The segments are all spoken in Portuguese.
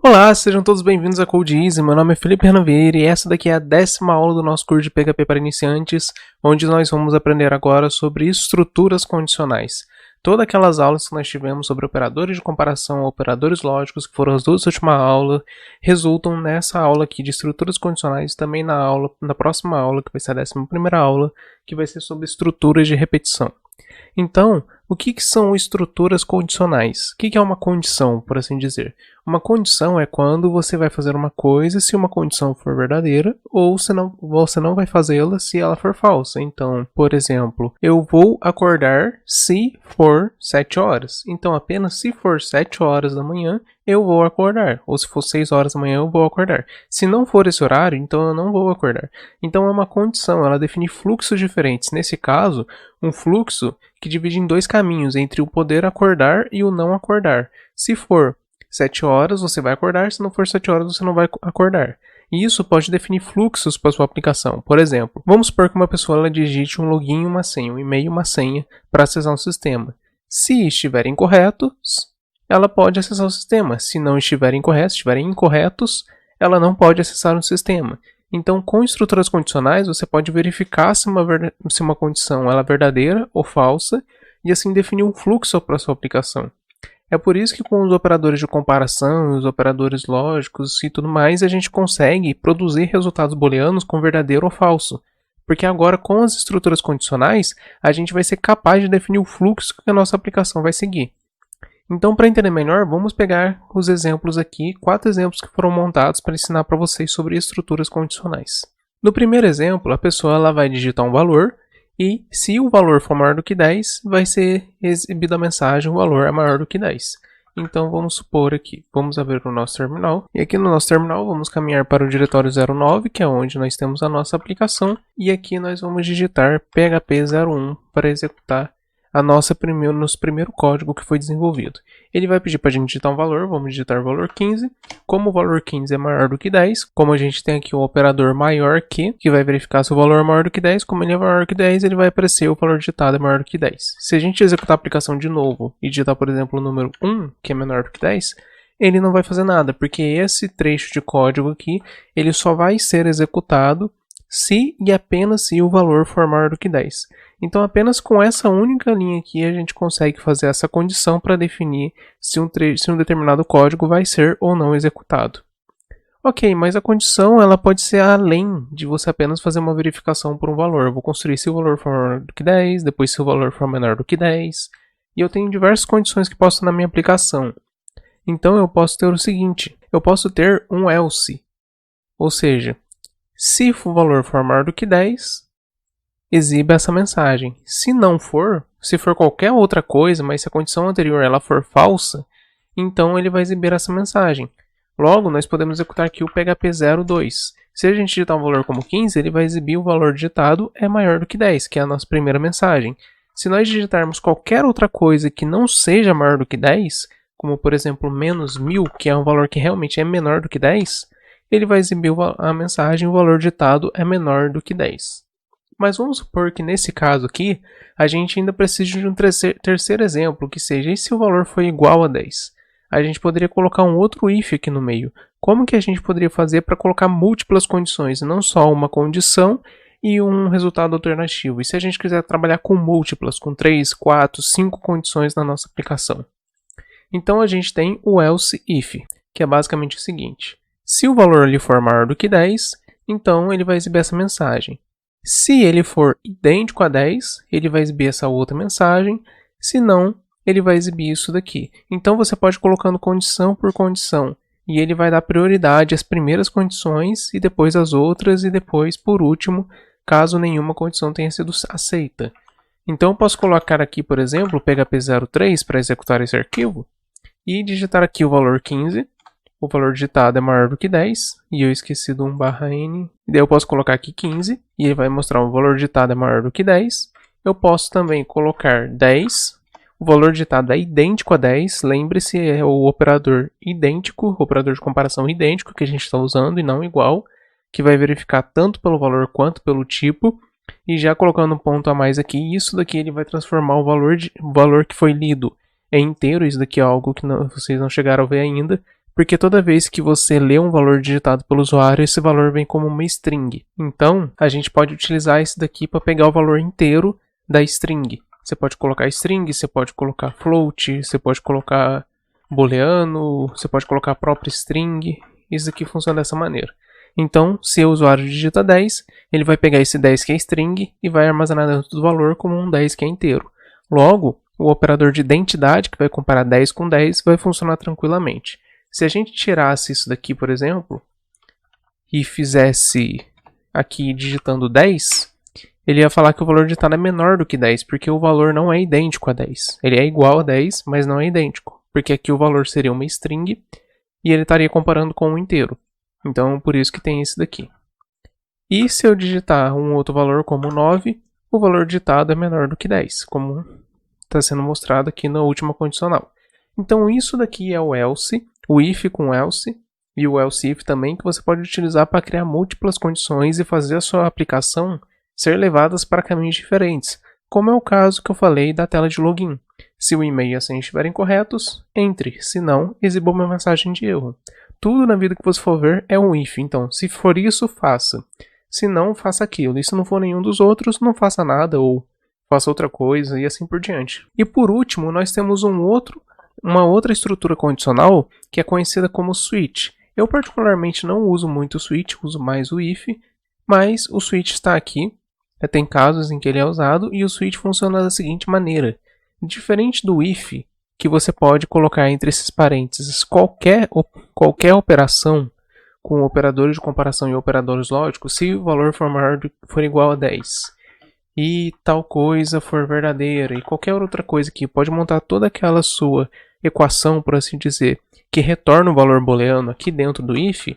Olá, sejam todos bem-vindos a Code Easy. Meu nome é Felipe Renan Vieira e essa daqui é a 10ª aula do nosso curso de PHP para iniciantes, onde nós vamos aprender agora sobre estruturas condicionais. Todas aquelas aulas que nós tivemos sobre operadores de comparação, operadores lógicos, que foram as duas últimas aulas, resultam nessa aula aqui de estruturas condicionais, também na próxima aula, que vai ser a 11ª aula, que vai ser sobre estruturas de repetição. Então, o que são estruturas condicionais? O que é uma condição, por assim dizer? Uma condição é quando você vai fazer uma coisa se uma condição for verdadeira, ou se você não vai fazê-la se ela for falsa. Então, por exemplo, eu vou acordar se for 7 horas. Então, apenas se for 7 horas da manhã, eu vou acordar. Ou se for 6 horas da manhã, eu vou acordar. Se não for esse horário, então eu não vou acordar. Então, é uma condição, ela define fluxos diferentes. Nesse caso, um fluxo que divide em dois caminhos, entre o poder acordar e o não acordar. Se for 7 horas, você vai acordar, se não for 7 horas, você não vai acordar. E isso pode definir fluxos para sua aplicação. Por exemplo, vamos supor que uma pessoa ela digite um login e uma senha, um e-mail e uma senha para acessar um sistema. Se estiverem corretos, ela pode acessar o sistema. Se não estiverem incorretos, ela não pode acessar o sistema. Então, com estruturas condicionais, você pode verificar se uma condição ela é verdadeira ou falsa e assim definir um fluxo para a sua aplicação. É por isso que com os operadores de comparação, os operadores lógicos e tudo mais, a gente consegue produzir resultados booleanos com verdadeiro ou falso. Porque agora, com as estruturas condicionais, a gente vai ser capaz de definir o fluxo que a nossa aplicação vai seguir. Então, para entender melhor, vamos pegar os exemplos aqui, 4 exemplos que foram montados para ensinar para vocês sobre estruturas condicionais. No primeiro exemplo, a pessoa ela vai digitar um valor e, se o valor for maior do que 10, vai ser exibida a mensagem, o valor é maior do que 10. Então, vamos supor aqui, vamos abrir o nosso terminal. E aqui no nosso terminal, vamos caminhar para o diretório 09, que é onde nós temos a nossa aplicação. E aqui nós vamos digitar php01 para executar nosso primeiro código que foi desenvolvido. Ele vai pedir para a gente digitar um valor, vamos digitar o valor 15. Como o valor 15 é maior do que 10, como a gente tem aqui o operador maior que vai verificar se o valor é maior do que 10, como ele é maior do que 10, ele vai aparecer o valor digitado é maior do que 10. Se a gente executar a aplicação de novo e digitar, por exemplo, o número 1, que é menor do que 10, ele não vai fazer nada, porque esse trecho de código aqui, ele só vai ser executado se e apenas se o valor for maior do que 10. Então, apenas com essa única linha aqui, a gente consegue fazer essa condição para definir se um determinado código vai ser ou não executado. Ok, mas a condição ela pode ser além de você apenas fazer uma verificação por um valor. Eu vou construir se o valor for maior do que 10, depois se o valor for menor do que 10. E eu tenho diversas condições que posso ter na minha aplicação. Então, eu posso ter o seguinte, eu posso ter um else, ou seja, se o valor for maior do que 10, exiba essa mensagem. Se não for, se for qualquer outra coisa, mas se a condição anterior ela for falsa, então ele vai exibir essa mensagem. Logo, nós podemos executar aqui o php02. Se a gente digitar um valor como 15, ele vai exibir o valor digitado é maior do que 10, que é a nossa primeira mensagem. Se nós digitarmos qualquer outra coisa que não seja maior do que 10, como por exemplo menos 1000, que é um valor que realmente é menor do que 10, ele vai exibir a mensagem, o valor digitado é menor do que 10. Mas vamos supor que nesse caso aqui, a gente ainda precisa de um terceiro exemplo, que seja, e se o valor for igual a 10? A gente poderia colocar um outro if aqui no meio. Como que a gente poderia fazer para colocar múltiplas condições, não só uma condição e um resultado alternativo? E se a gente quiser trabalhar com múltiplas, com 3, 4, 5 condições na nossa aplicação? Então a gente tem o else if, que é basicamente o seguinte. Se o valor ali for maior do que 10, então ele vai exibir essa mensagem. Se ele for idêntico a 10, ele vai exibir essa outra mensagem. Se não, ele vai exibir isso daqui. Então você pode ir colocando condição por condição. E ele vai dar prioridade às primeiras condições e depois às outras e depois, por último, caso nenhuma condição tenha sido aceita. Então eu posso colocar aqui, por exemplo, o php03 para executar esse arquivo e digitar aqui o valor 15. O valor digitado é maior do que 10, e eu esqueci do 1/n. Daí eu posso colocar aqui 15, e ele vai mostrar o valor digitado é maior do que 10. Eu posso também colocar 10, o valor digitado é idêntico a 10, lembre-se, é o operador idêntico, o operador de comparação idêntico que a gente está usando, e não igual, que vai verificar tanto pelo valor quanto pelo tipo. E já colocando um ponto a mais aqui, isso daqui ele vai transformar o valor que foi lido em inteiro, isso daqui é algo que vocês não chegaram a ver ainda, Porque toda vez que você lê um valor digitado pelo usuário, esse valor vem como uma string. Então, a gente pode utilizar esse daqui para pegar o valor inteiro da string. Você pode colocar string, você pode colocar float, você pode colocar booleano, você pode colocar a própria string. Isso aqui funciona dessa maneira. Então, se o usuário digita 10, ele vai pegar esse 10 que é string e vai armazenar dentro do valor como um 10 que é inteiro. Logo, o operador de identidade, que vai comparar 10 com 10, vai funcionar tranquilamente. Se a gente tirasse isso daqui, por exemplo, e fizesse aqui digitando 10, ele ia falar que o valor digitado é menor do que 10, porque o valor não é idêntico a 10. Ele é igual a 10, mas não é idêntico, porque aqui o valor seria uma string e ele estaria comparando com um inteiro. Então, por isso que tem esse daqui. E se eu digitar um outro valor como 9, o valor digitado é menor do que 10, como está sendo mostrado aqui na última condicional. Então, isso daqui é o else, o if com else e o else if também, que você pode utilizar para criar múltiplas condições e fazer a sua aplicação ser levadas para caminhos diferentes, como é o caso que eu falei da tela de login. Se o e-mail e a senha estiverem corretos, entre, se não, exiba uma mensagem de erro. Tudo na vida que você for ver é um if, então se for isso, faça. Se não, faça aquilo. E se não for nenhum dos outros, não faça nada ou faça outra coisa e assim por diante. E por último, nós temos uma outra estrutura condicional que é conhecida como switch. Eu particularmente não uso muito o switch, uso mais o if, mas o switch está aqui. Tem casos em que ele é usado e o switch funciona da seguinte maneira. Diferente do if, que você pode colocar entre esses parênteses qualquer operação com operadores de comparação e operadores lógicos, se o valor for igual a 10 e tal coisa for verdadeira e qualquer outra coisa que pode montar toda aquela sua equação, por assim dizer, que retorna o valor booleano aqui dentro do if,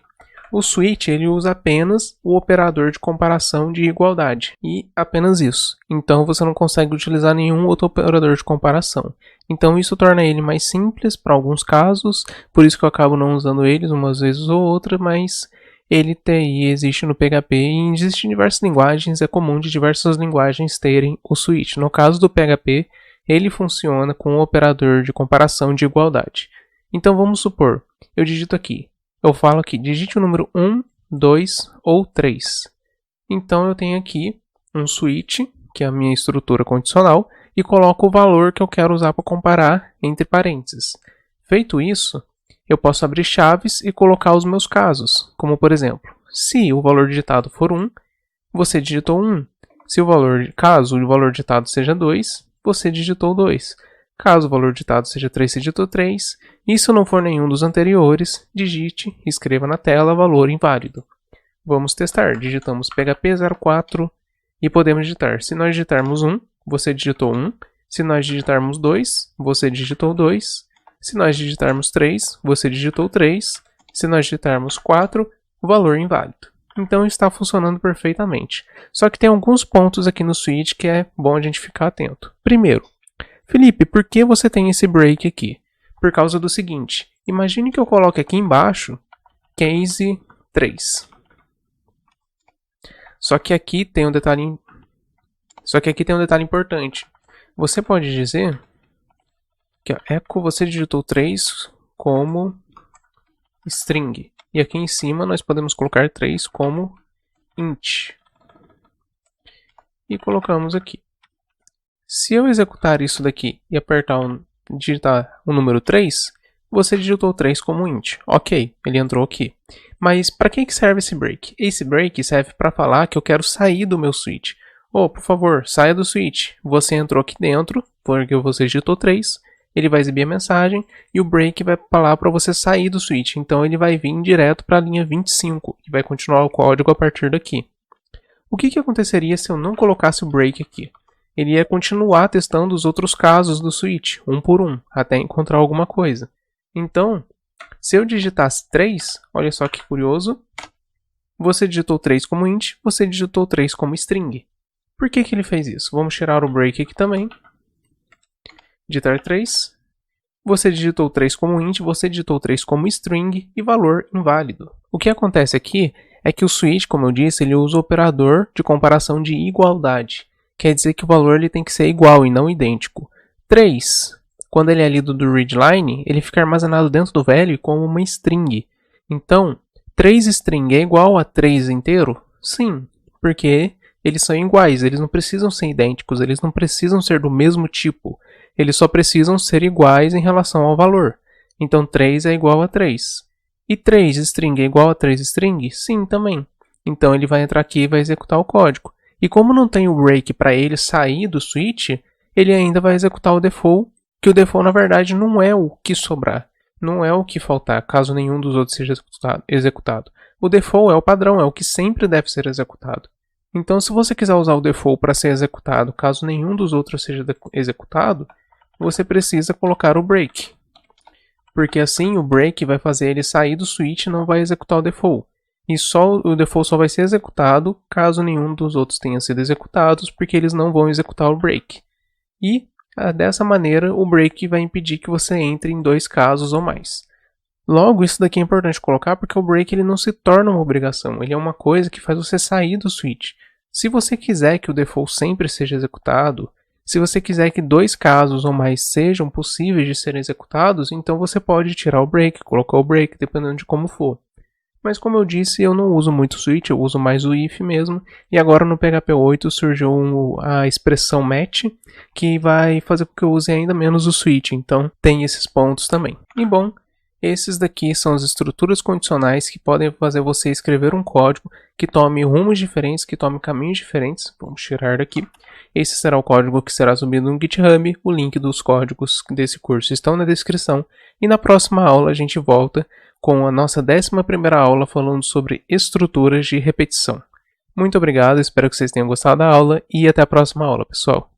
o switch ele usa apenas o operador de comparação de igualdade e apenas isso. Então você não consegue utilizar nenhum outro operador de comparação. Então isso torna ele mais simples para alguns casos, por isso que eu acabo não usando eles umas vezes ou outra, mas ele existe no PHP e existe em diversas linguagens, é comum de diversas linguagens terem o switch. No caso do PHP, ele funciona com o operador de comparação de igualdade. Então vamos supor, eu digito aqui, eu falo aqui, digite o número 1, 2 ou 3. Então eu tenho aqui um switch, que é a minha estrutura condicional, e coloco o valor que eu quero usar para comparar entre parênteses. Feito isso, eu posso abrir chaves e colocar os meus casos, como por exemplo, se o valor digitado for 1, você digitou 1. Caso o valor digitado seja 2, você digitou 2. Caso o valor digitado seja 3, você digitou 3. E se não for nenhum dos anteriores, digite e escreva na tela valor inválido. Vamos testar. Digitamos PHP 04 e podemos digitar. Se nós digitarmos 1, você digitou 1. Se nós digitarmos 2, você digitou 2. Se nós digitarmos 3, você digitou 3. Se nós digitarmos 4, o valor inválido. Então está funcionando perfeitamente. Só que tem alguns pontos aqui no switch que é bom a gente ficar atento. Primeiro, Felipe, por que você tem esse break aqui? Por causa do seguinte, imagine que eu coloque aqui embaixo case 3. Só que aqui tem um detalhe importante. Você pode dizer que echo você digitou 3 como string. E aqui em cima nós podemos colocar 3 como int. E colocamos aqui. Se eu executar isso daqui e digitar o número 3, você digitou 3 como int. Ok, ele entrou aqui. Mas para que serve esse break? Esse break serve para falar que eu quero sair do meu switch. Por favor, saia do switch. Você entrou aqui dentro, porque você digitou 3, ele vai exibir a mensagem e o break vai falar para você sair do switch. Então ele vai vir direto para a linha 25 e vai continuar o código a partir daqui. O que aconteceria se eu não colocasse o break aqui? Ele ia continuar testando os outros casos do switch, um por um, até encontrar alguma coisa. Então, se eu digitasse 3, olha só que curioso, você digitou 3 como int, você digitou 3 como string. Por que ele fez isso? Vamos tirar o break aqui também. Digitar 3, você digitou 3 como int, você digitou 3 como string e valor inválido. O que acontece aqui é que o switch, como eu disse, ele usa o operador de comparação de igualdade. Quer dizer que o valor ele tem que ser igual e não idêntico. 3 quando ele é lido do readline, ele fica armazenado dentro do value como uma string. Então, 3 string é igual a 3 inteiro? Sim, porque eles são iguais, eles não precisam ser idênticos, eles não precisam ser do mesmo tipo. Eles só precisam ser iguais em relação ao valor. Então, 3 é igual a 3. E 3 string é igual a 3 string? Sim, também. Então, ele vai entrar aqui e vai executar o código. E como não tem o break para ele sair do switch, ele ainda vai executar o default, que o default na verdade não é o que sobrar, não é o que faltar, caso nenhum dos outros seja executado. O default é o padrão, é o que sempre deve ser executado. Então, se você quiser usar o default para ser executado, caso nenhum dos outros seja executado, você precisa colocar o break. Porque assim o break vai fazer ele sair do switch e não vai executar o default. E o default só vai ser executado caso nenhum dos outros tenha sido executados, porque eles não vão executar o break. E dessa maneira o break vai impedir que você entre em 2 casos ou mais. Logo, isso daqui é importante colocar porque o break ele não se torna uma obrigação, ele é uma coisa que faz você sair do switch. Se você quiser que o default sempre seja executado, se você quiser que 2 casos ou mais sejam possíveis de serem executados, então você pode tirar o break, colocar o break, dependendo de como for. Mas como eu disse, eu não uso muito switch, eu uso mais o if mesmo. E agora no PHP 8 surgiu a expressão match, que vai fazer com que eu use ainda menos o switch. Então tem esses pontos também. E bom, esses daqui são as estruturas condicionais que podem fazer você escrever um código que tome rumos diferentes, que tome caminhos diferentes. Vamos tirar daqui. Esse será o código que será subido no GitHub. O link dos códigos desse curso estão na descrição. E na próxima aula a gente volta com a nossa 11ª aula falando sobre estruturas de repetição. Muito obrigado, espero que vocês tenham gostado da aula e até a próxima aula, pessoal.